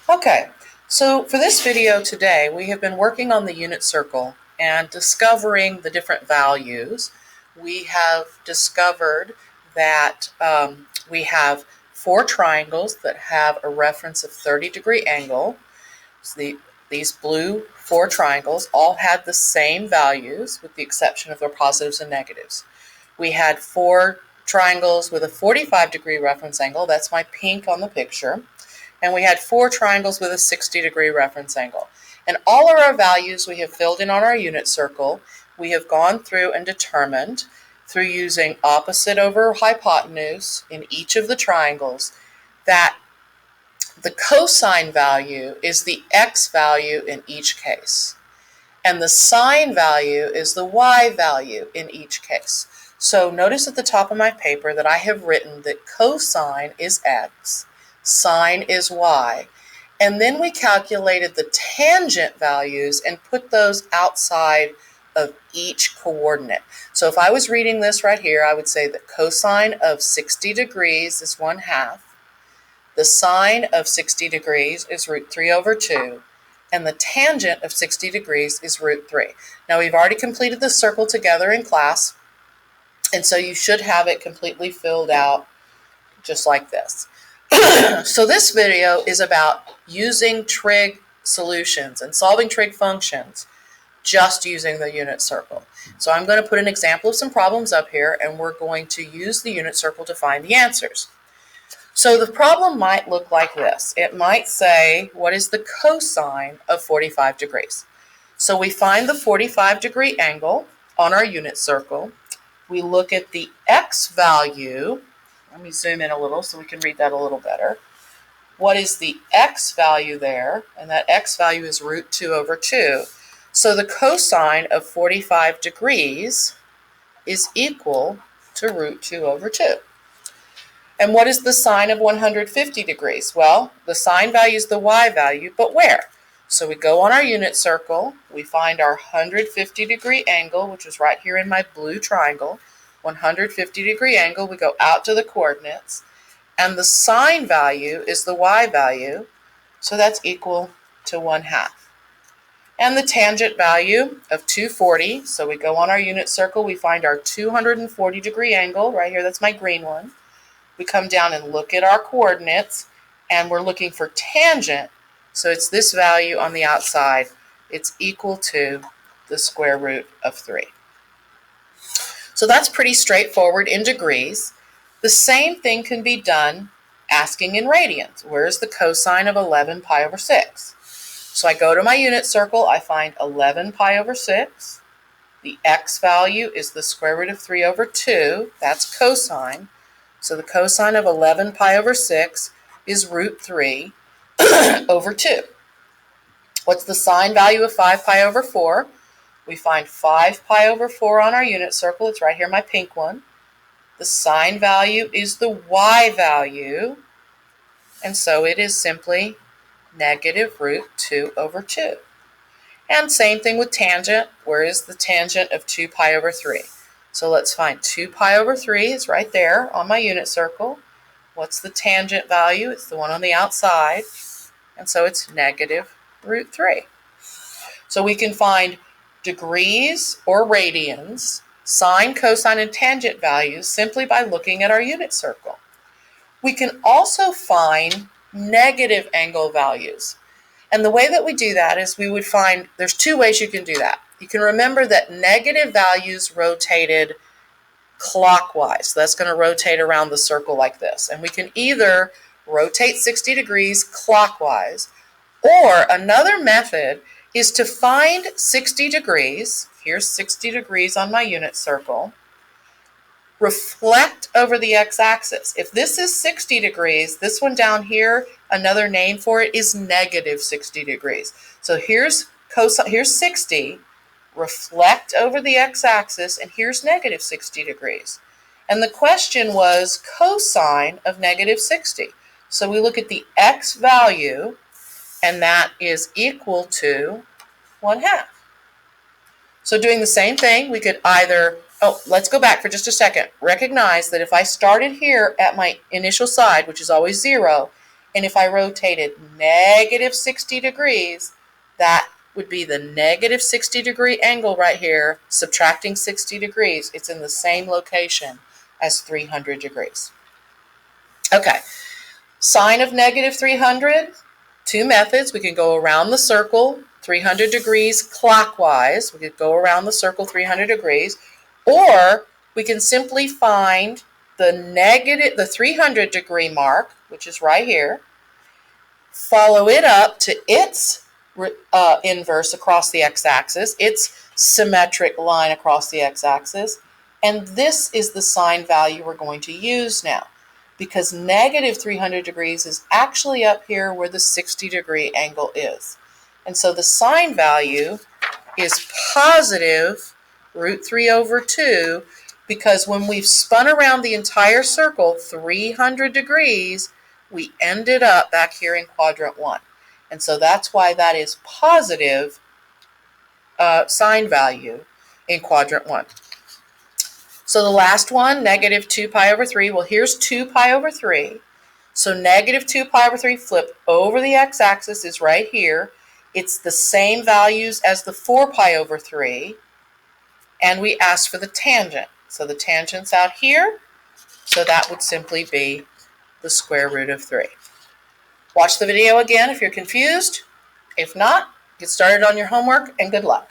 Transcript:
Okay, so for this video today, we have been working on the unit circle and discovering the different values. We have discovered that we have four triangles that have a reference of 30-degree angle. So these blue four triangles all had the same values with the exception of their positives and negatives. We had four triangles with a 45-degree reference angle. That's my pink on the picture. And we had four triangles with a 60-degree reference angle. And all of our values we have filled in on our unit circle. We have gone through and determined through using opposite over hypotenuse in each of the triangles that the cosine value is the x value in each case. And the sine value is the y value in each case. So notice at the top of my paper that I have written that cosine is x, sine is y, and then we calculated the tangent values and put those outside of each coordinate. So if I was reading this right here, I would say that cosine of 60 degrees is 1/2, the sine of 60 degrees is √3/2, and the tangent of 60 degrees is √3. Now we've already completed the circle together in class, and so you should have it completely filled out just like this. So this video is about using trig solutions and solving trig functions just using the unit circle. So I'm going to put an example of some problems up here, and we're going to use the unit circle to find the answers. So the problem might look like this. It might say, what is the cosine of 45 degrees? So we find the 45-degree angle on our unit circle. We look at the x value. Let me zoom in a little so we can read that a little better. What is the x value there? And that x value is √2/2. So the cosine of 45 degrees is equal to √2/2. And what is the sine of 150 degrees? Well, the sine value is the y value, but where? So we go on our unit circle, we find our 150-degree angle, which is right here in my blue triangle, 150-degree angle, we go out to the coordinates, and the sine value is the y value, so that's equal to 1/2. And the tangent value of 240, so we go on our unit circle, we find our 240-degree angle, right here, that's my green one. We come down and look at our coordinates, and we're looking for tangent, so it's this value on the outside. It's equal to the square root of 3. So that's pretty straightforward in degrees. The same thing can be done asking in radians. Where's the cosine of 11 pi over 6? So I go to my unit circle, I find 11 pi over 6. The x value is the square root of 3/2. That's cosine. So the cosine of 11 pi over 6 is √3/2. What's the sine value of 5 pi over 4? We find 5 pi over 4 on our unit circle. It's right here, my pink one. The sine value is the y value, and so it is simply -√2/2. And same thing with tangent. Where is the tangent of 2 pi over 3? So let's find 2 pi over 3 is right there on my unit circle. What's the tangent value? It's the one on the outside, and so it's -√3. So we can find degrees or radians, sine, cosine, and tangent values simply by looking at our unit circle. We can also find negative angle values. And the way that we do that is we would find, there's two ways you can do that. You can remember that negative values rotated clockwise. So that's going to rotate around the circle like this. And we can either rotate 60 degrees clockwise, or another method is to find 60 degrees. Here's 60 degrees on my unit circle. Reflect over the x-axis. If this is 60 degrees, this one down here, another name for it is -60 degrees. So here's 60, reflect over the x-axis, and here's -60 degrees. And the question was cosine of -60. So we look at the x value, and that is equal to 1/2. So doing the same thing, we could either, let's go back for just a second. Recognize that if I started here at my initial side, which is always 0, And if I rotated negative 60 degrees, that would be the negative 60-degree angle right here, subtracting 60 degrees. It's in the same location as 300 degrees. Okay, sine of negative 300, two methods. We can go around the circle 300 degrees clockwise. We could go around the circle 300 degrees, or we can simply find the 300 degree mark, which is right here, follow it up to its inverse across the x-axis, its symmetric line across the x-axis, and this is the sine value we're going to use now, because negative 300 degrees is actually up here where the 60-degree angle is. And so the sine value is positive root 3 over 2, because when we've spun around the entire circle 300 degrees, we ended up back here in quadrant 1. And so that's why that is positive sine value in quadrant 1. So the last one, negative 2 pi over 3. Well, here's 2 pi over 3. So negative 2 pi over 3 flipped over the x-axis is right here. It's the same values as the 4 pi over 3. And we asked for the tangent. So the tangent's out here. So that would simply be the square root of 3. Watch the video again if you're confused. If not, get started on your homework and good luck.